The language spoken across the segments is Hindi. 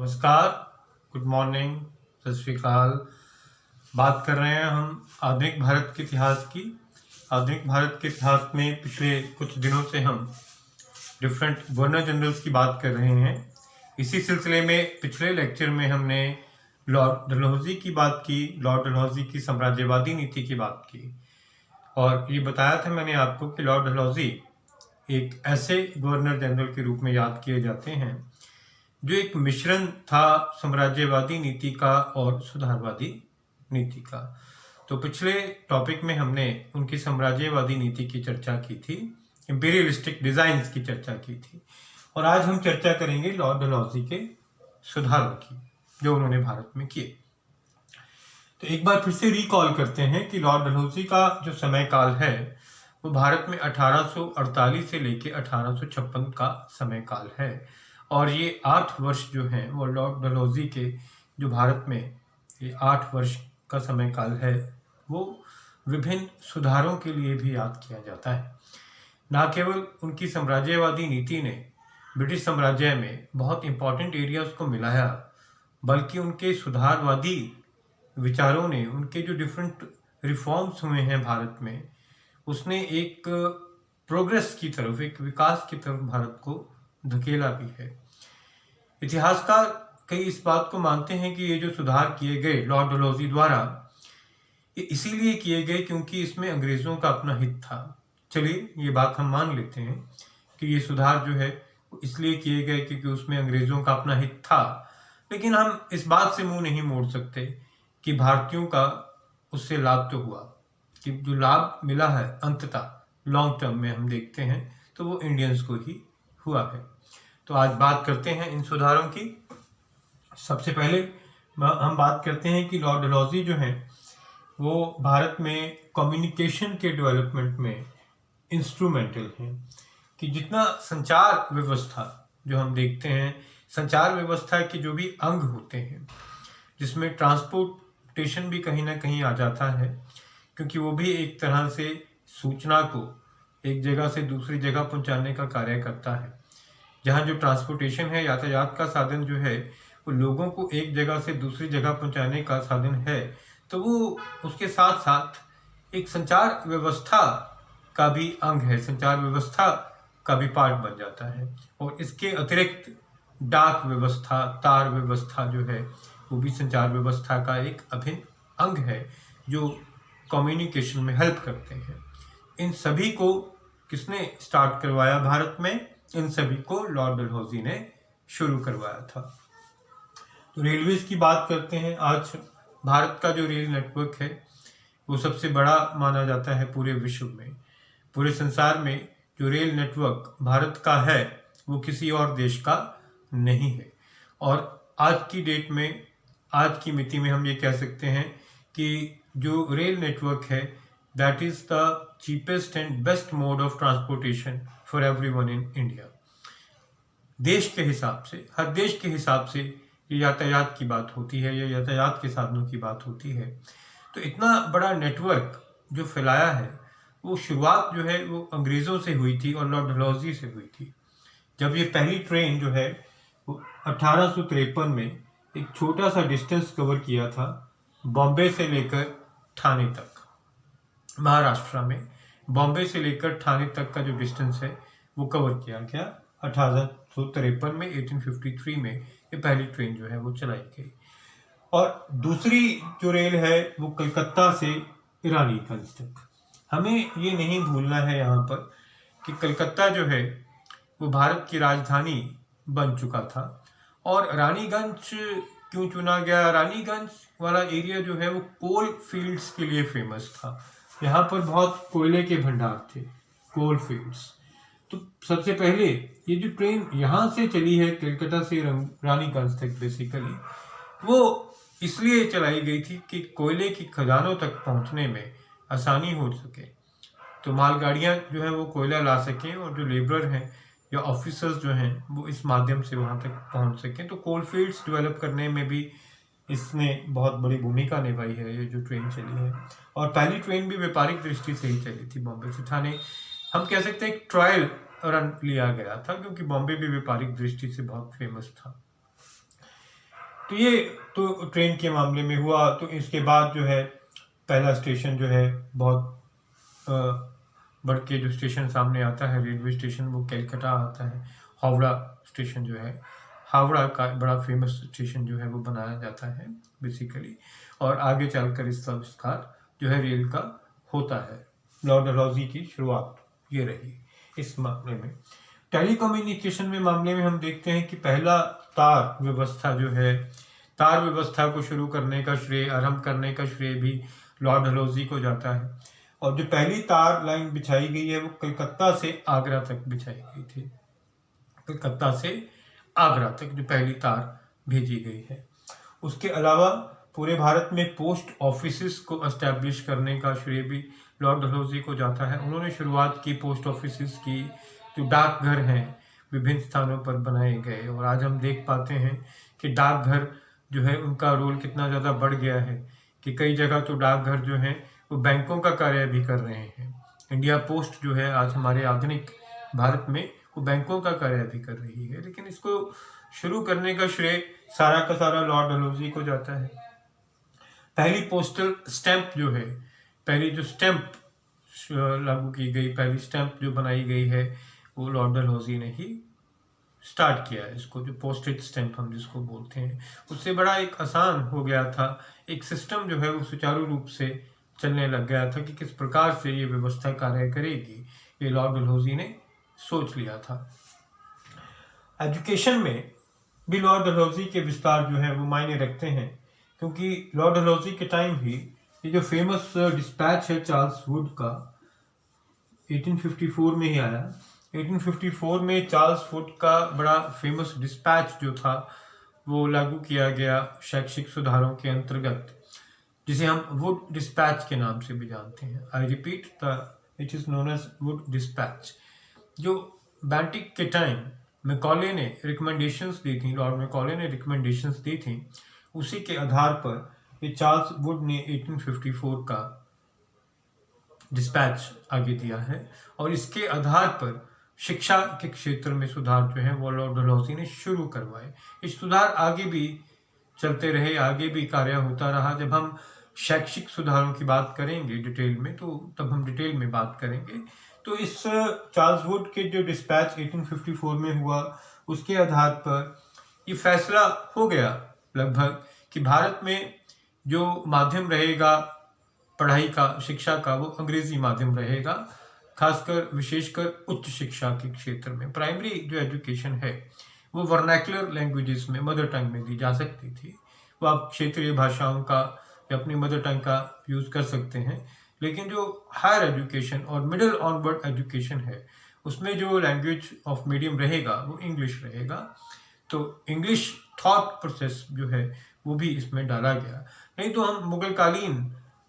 नमस्कार, गुड मॉर्निंग, सत श्री अकाल। बात कर रहे हैं हम आधुनिक भारत के इतिहास की। आधुनिक भारत के इतिहास में पिछले कुछ दिनों से हम डिफरेंट गवर्नर जनरल्स की बात कर रहे हैं। इसी सिलसिले में पिछले लेक्चर में हमने लॉर्ड डलहौजी की बात की, लॉर्ड डलहौजी की साम्राज्यवादी नीति की बात की और ये बताया था मैंने आपको कि लॉर्ड डलहौजी एक ऐसे गवर्नर जनरल के रूप में याद किए जाते हैं जो एक मिश्रण था साम्राज्यवादी नीति का और सुधारवादी नीति का। तो पिछले टॉपिक में हमने उनकी साम्राज्यवादी नीति की चर्चा की थी, इंपीरियलिस्टिक डिजाइन्स की चर्चा की थी, और आज हम चर्चा करेंगे लॉर्ड डलहौजी के सुधारों की जो उन्होंने भारत में किए। तो एक बार फिर से रिकॉल करते हैं कि लॉर्ड डलहौजी का जो समय काल है वो भारत में 1848 से लेकर 1856 का समय काल है और ये 8 वर्ष जो हैं वो लॉर्ड डलहौजी के जो भारत में ये 8 वर्ष का समय काल है वो विभिन्न सुधारों के लिए भी याद किया जाता है। न केवल उनकी साम्राज्यवादी नीति ने ब्रिटिश साम्राज्य में बहुत इंपॉर्टेंट एरियाज को मिलाया, बल्कि उनके सुधारवादी विचारों ने, उनके जो डिफरेंट रिफॉर्म्स हुए हैं भारत में, उसने एक प्रोग्रेस की तरफ, एक विकास की तरफ भारत को धकेला भी है। इतिहासकार कई इस बात को मानते हैं कि ये जो सुधार किए गए लॉर्ड डलहौजी द्वारा, ये इसीलिए किए गए क्योंकि इसमें अंग्रेजों का अपना हित था। चलिए ये बात हम मान लेते हैं कि ये सुधार जो है वो इसलिए किए गए क्योंकि उसमें अंग्रेजों का अपना हित था, लेकिन हम इस बात से मुंह नहीं मोड़ सकते कि भारतीयों का उससे लाभ तो हुआ, कि जो लाभ मिला है अंततः लॉन्ग टर्म में हम देखते हैं तो वो इंडियंस को ही हुआ है। तो आज बात करते हैं इन सुधारों की। सबसे पहले हम बात करते हैं कि लॉर्ड डलहौजी जो हैं वो भारत में कम्युनिकेशन के डेवलपमेंट में इंस्ट्रूमेंटल हैं, कि जितना संचार व्यवस्था जो हम देखते हैं, संचार व्यवस्था के जो भी अंग होते हैं जिसमें ट्रांसपोर्टेशन भी कहीं ना कहीं आ जाता है, क्योंकि वो भी एक तरह से सूचना को एक जगह से दूसरी जगह पहुंचाने का कार्य करता है। जहाँ जो ट्रांसपोर्टेशन है, यातायात का साधन जो है वो लोगों को एक जगह से दूसरी जगह पहुंचाने का साधन है, तो वो उसके साथ साथ एक संचार व्यवस्था का भी अंग है, संचार व्यवस्था का भी पार्ट बन जाता है। और इसके अतिरिक्त डाक व्यवस्था, तार व्यवस्था जो है वो भी संचार व्यवस्था का एक अभिन्न अंग है जो कम्युनिकेशन में हेल्प करते हैं। इन सभी को किसने स्टार्ट करवाया भारत में? इन सभी को लॉर्ड डलहौजी ने शुरू करवाया था। तो रेलवेज की बात करते हैं। आज भारत का जो रेल नेटवर्क है वो सबसे बड़ा माना जाता है पूरे विश्व में। पूरे संसार में जो रेल नेटवर्क भारत का है वो किसी और देश का नहीं है। और आज की डेट में, आज की मिति में हम ये कह सकते हैं कि जो रेल नेटवर्क है that is the cheapest and best mode of transportation for everyone in India. देश के हिसाब से, हर देश के हिसाब से ये यातायात की बात होती है या यातायात के साधनों की बात होती है। तो इतना बड़ा नेटवर्क जो फैलाया है वो शुरुआत जो है वो अंग्रेज़ों से हुई थी और लॉर्ड डलहौजी से हुई थी। जब ये पहली ट्रेन जो है वो 1853 में एक छोटा सा डिस्टेंस कवर किया था, बॉम्बे से लेकर ठाणे तक, महाराष्ट्र में बॉम्बे से लेकर ठाणे तक का जो डिस्टेंस है वो कवर किया गया 1853 में। 1853 में ये पहली ट्रेन जो है वो चलाई गई। और दूसरी जो रेल है वो कलकत्ता से रानीगंज तक। हमें ये नहीं भूलना है यहाँ पर कि कलकत्ता जो है वो भारत की राजधानी बन चुका था। और रानीगंज क्यों चुना गया? रानीगंज वाला एरिया जो है वो कोल फील्ड्स के लिए फेमस था। यहाँ पर बहुत कोयले के भंडार थे, कोल फील्ड्स। तो सबसे पहले ये जो ट्रेन यहाँ से चली है कलकत्ता से रानीगंज तक, बेसिकली वो इसलिए चलाई गई थी कि कोयले की खदानों तक पहुँचने में आसानी हो सके, तो मालगाड़ियाँ जो है वो कोयला ला सकें और जो लेबर हैं या ऑफिसर्स जो हैं वो इस माध्यम से वहाँ तक पहुँच सकें। तो कोल फील्ड्स डेवलप करने में भी इसने बहुत बड़ी भूमिका निभाई है ये जो ट्रेन चली है। और पहली ट्रेन भी व्यापारिक दृष्टि से ही चली थी बॉम्बे से ठाणे। हम कह सकते हैं एक ट्रायल रन लिया गया था क्योंकि बॉम्बे भी व्यापारिक दृष्टि से बहुत फेमस था। तो ये तो ट्रेन के मामले में हुआ। तो इसके बाद जो है पहला स्टेशन जो है बहुत बढ़ के जो स्टेशन सामने आता है रेलवे स्टेशन, वो कलकत्ता आता है। हावड़ा स्टेशन जो है, हावड़ा का बड़ा फेमस स्टेशन जो है वो बनाया जाता है बेसिकली, और आगे चलकर इसका विस्तार जो है रेल का होता है। लॉर्ड डलहौजी की शुरुआत ये रही इस मामले में। टेलीकम्युनिकेशन में मामले में हम देखते हैं कि पहला तार व्यवस्था जो है, तार व्यवस्था को शुरू करने का श्रेय, आरंभ करने का श्रेय भी लॉर्ड डलहौजी को जाता है। और जो पहली तार लाइन बिछाई गई है वो कलकत्ता से आगरा तक बिछाई गई थी। कलकत्ता से आगरा तक जो पहली तार भेजी गई है। उसके अलावा पूरे भारत में पोस्ट ऑफिसेस को एस्टैब्लिश करने का श्रेय भी लॉर्ड डलहौजी को जाता है। उन्होंने शुरुआत की पोस्ट ऑफिसेस की, जो डाकघर हैं विभिन्न स्थानों पर बनाए गए, और आज हम देख पाते हैं कि डाकघर जो है उनका रोल कितना ज़्यादा बढ़ गया है कि कई जगह तो डाकघर जो है वो बैंकों का कार्य भी कर रहे हैं। इंडिया पोस्ट जो है आज हमारे आधुनिक भारत में वो बैंकों का कार्य भी कर रही है, लेकिन इसको शुरू करने का श्रेय सारा का सारा लॉर्ड डलहौजी को जाता है। पहली पोस्टल स्टैंप जो है, पहली जो स्टैंप लागू की गई, पहली स्टैंप जो बनाई गई है वो लॉर्ड डलहौजी ने ही स्टार्ट किया है। इसको जो पोस्टेज स्टैंप हम जिसको बोलते हैं, उससे बड़ा एक आसान हो गया था, एक सिस्टम जो है वो सुचारू रूप से चलने लग गया था कि किस प्रकार से ये व्यवस्था कार्य करेगी, ये लॉर्ड डलहौजी ने सोच लिया था। एजुकेशन में भी लॉर्ड डलहौजी के विस्तार जो है वो मायने रखते हैं, क्योंकि लॉर्ड डलहौजी के टाइम ही ये जो फेमस डिस्पैच है चार्ल्स वुड का, 1854 में ही आया। 1854 में चार्ल्स वुड का बड़ा फेमस डिस्पैच जो था वो लागू किया गया शैक्षिक सुधारों के अंतर्गत, जिसे हम वुड डिस्पैच के नाम से भी जानते हैं। I repeat, it is known as Wood dispatch. जो बैंटिक के टाइम मैकॉले ने रिकमेंडेशंस दी थी, लॉर्ड मैकॉले ने रिकमेंडेशंस दी थी, उसी के आधार पर ये चार्ल्स वुड ने 1854 का डिस्पैच आगे दिया है, और इसके आधार पर शिक्षा के क्षेत्र में सुधार जो है वो लॉर्ड डलहौजी ने शुरू करवाए। ये सुधार आगे भी चलते रहे, आगे भी कार्य होता रहा। जब हम शैक्षिक सुधारों की बात करेंगे डिटेल में, तो तब हम डिटेल में बात करेंगे। तो इस चार्ल्स वुड के जो डिस्पैच 1854 में हुआ, उसके आधार पर ये फैसला हो गया लगभग कि भारत में जो माध्यम रहेगा पढ़ाई का, शिक्षा का, वो अंग्रेजी माध्यम रहेगा, खासकर विशेषकर उच्च शिक्षा के क्षेत्र में। प्राइमरी जो एजुकेशन है वो वर्नैकुलर लैंग्वेजेस में, मदर टंग में दी जा सकती थी। वो आप क्षेत्रीय भाषाओं का या अपनी मदर टंग का यूज़ कर सकते हैं, लेकिन जो हायर एजुकेशन और मिडिल ऑनवर्ड एजुकेशन है उसमें जो लैंग्वेज ऑफ मीडियम रहेगा वो इंग्लिश रहेगा। तो इंग्लिश थॉट प्रोसेस जो है वो भी इसमें डाला गया। नहीं तो हम मुगलकालीन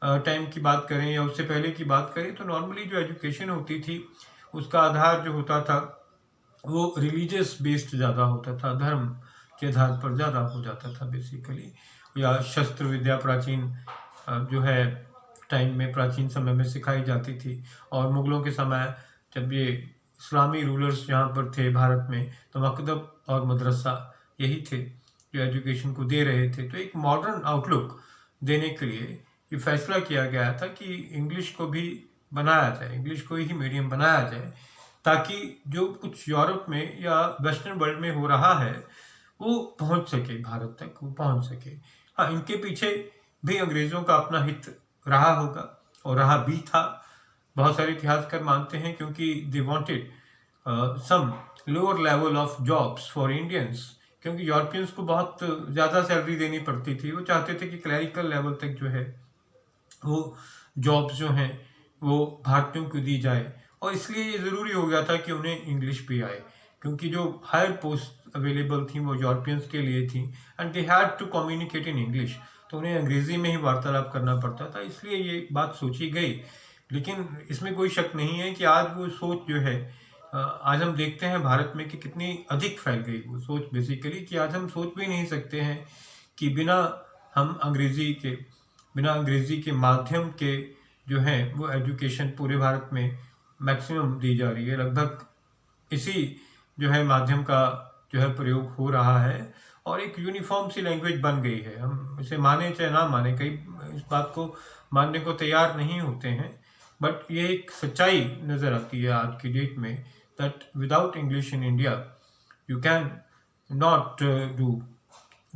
टाइम की बात करें या उससे पहले की बात करें तो नॉर्मली जो एजुकेशन होती थी उसका आधार जो होता था वो रिलीजियस बेस्ड ज़्यादा होता था, धर्म के आधार पर ज़्यादा हो जाता था बेसिकली। या शस्त्र विद्या प्राचीन जो है टाइम में, प्राचीन समय में सिखाई जाती थी, और मुगलों के समय जब ये इस्लामी रूलर्स यहाँ पर थे भारत में, तो मकतब और मदरसा यही थे जो एजुकेशन को दे रहे थे। तो एक मॉडर्न आउटलुक देने के लिए ये फैसला किया गया था कि इंग्लिश को भी बनाया जाए, इंग्लिश को ही मीडियम बनाया जाए, ताकि जो कुछ यूरोप में या वेस्टर्न वर्ल्ड में हो रहा है वो पहुंच सके, भारत तक वो पहुंच सके। हाँ, इनके पीछे भी अंग्रेज़ों का अपना हित रहा होगा और रहा भी था। बहुत सारे इतिहासकार मानते हैं क्योंकि they wanted some lower level of jobs for Indians, क्योंकि यूरोपियंस को बहुत ज़्यादा सैलरी देनी पड़ती थी। वो चाहते थे कि क्लैरिकल लेवल तक जो है वो जॉब्स जो हैं वो भारतीयों को दी जाए, और इसलिए ये ज़रूरी हो गया था कि उन्हें इंग्लिश भी आए, क्योंकि जो हायर पोस्ट अवेलेबल थी वो यूरोपियंस के लिए थी, and they had to communicate in English, तो उन्हें अंग्रेज़ी में ही वार्तालाप करना पड़ता था, इसलिए ये बात सोची गई। लेकिन इसमें कोई शक नहीं है कि आज वो सोच जो है, आज हम देखते हैं भारत में कि कितनी अधिक फैल गई वो सोच बेसिकली, कि आज हम सोच भी नहीं सकते हैं कि बिना अंग्रेज़ी के माध्यम के जो है वो एजुकेशन पूरे भारत में मैक्सिमम दी जा रही है। लगभग इसी जो है माध्यम का जो है प्रयोग हो रहा है, और एक यूनिफॉर्म सी लैंग्वेज बन गई है। हम इसे माने चाहे ना माने, कई इस बात को मानने को तैयार नहीं होते हैं, बट ये एक सच्चाई नज़र आती है आज की डेट में, that without English in India you can not do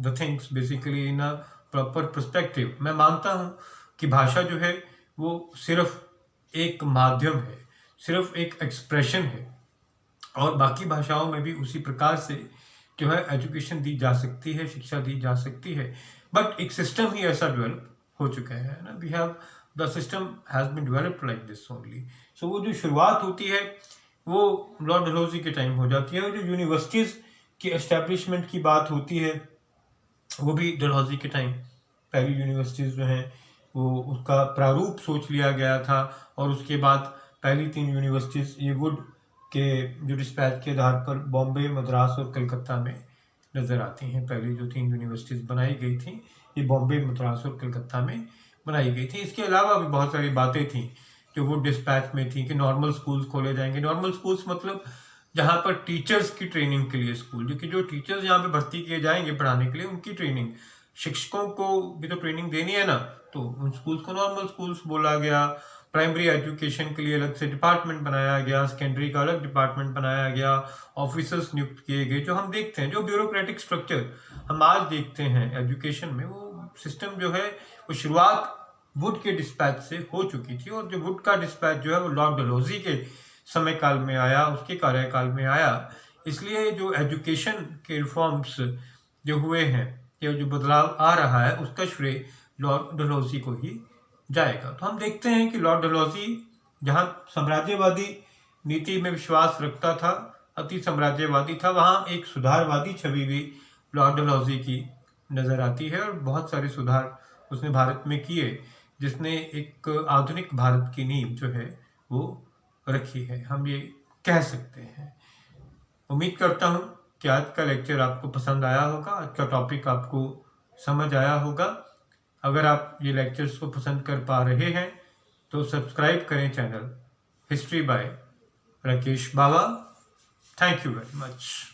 the things basically in a proper perspective. मैं मानता हूँ कि भाषा जो है वो सिर्फ एक माध्यम है, सिर्फ एक एक्सप्रेशन है, और बाकी भाषाओं में भी उसी प्रकार से जो है एजुकेशन दी जा सकती है, शिक्षा दी जा सकती है, बट एक सिस्टम ही ऐसा डेवलप हो चुका है ना। We have the system has been developed like this only. So वो जो शुरुआत होती है वो लॉर्ड डलहौजी के टाइम हो जाती है, और जो यूनिवर्सिटीज़ की एस्टेब्लिशमेंट की बात होती है वो भी डलहौजी के टाइम पहली यूनिवर्सिटीज़ जो हैं वो उसका प्रारूप सोच लिया गया था, और उसके बाद पहली 3 यूनिवर्सिटीज़ ये वुड के जो डिस्पैच के आधार पर बॉम्बे, मद्रास और कलकत्ता में नज़र आती हैं। पहली जो 3 यूनिवर्सिटीज़ बनाई गई थी ये बॉम्बे, मद्रास और कलकत्ता में बनाई गई थी। इसके अलावा भी बहुत सारी बातें थी जो वुड डिस्पैच में थी कि नॉर्मल स्कूल्स खोले जाएंगे। नॉर्मल स्कूल्स मतलब जहाँ पर टीचर्स की ट्रेनिंग के लिए स्कूल, जो कि जो टीचर्स यहाँ पे भर्ती किए जाएंगे पढ़ाने के लिए उनकी ट्रेनिंग, शिक्षकों को भी तो ट्रेनिंग देनी है ना, तो उन स्कूल्स को नॉर्मल स्कूल्स बोला गया। प्राइमरी एजुकेशन के लिए अलग से डिपार्टमेंट बनाया गया, सेकेंडरी का अलग डिपार्टमेंट बनाया गया, ऑफिसर्स नियुक्त किए गए। जो हम देखते हैं, जो ब्यूरोक्रेटिक स्ट्रक्चर हम आज देखते हैं एजुकेशन में, वो सिस्टम जो है वो शुरुआत वुड के डिस्पैच से हो चुकी थी, और जो वुड का डिस्पैच जो है वो लॉर्ड डलहौजी के समय काल में आया, उसके कार्यकाल में आया। इसलिए जो एजुकेशन के रिफॉर्म्स जो हुए हैं या जो बदलाव आ रहा है उसका श्रेय लॉर्ड डलहौजी को ही जाएगा। तो हम देखते हैं कि लॉर्ड डलहौजी जहाँ साम्राज्यवादी नीति में विश्वास रखता था, अति साम्राज्यवादी था, वहाँ एक सुधारवादी छवि भी लॉर्ड डलहौजी की नज़र आती है, और बहुत सारे सुधार उसने भारत में किए, जिसने एक आधुनिक भारत की नींव जो है वो रखी है, हम ये कह सकते हैं। उम्मीद करता हूँ कि आज का लेक्चर आपको पसंद आया होगा, आज का टॉपिक आपको समझ आया होगा। अगर आप ये लेक्चर्स को पसंद कर पा रहे हैं तो सब्सक्राइब करें channel history by Rakesh Bawa. Thank you very much.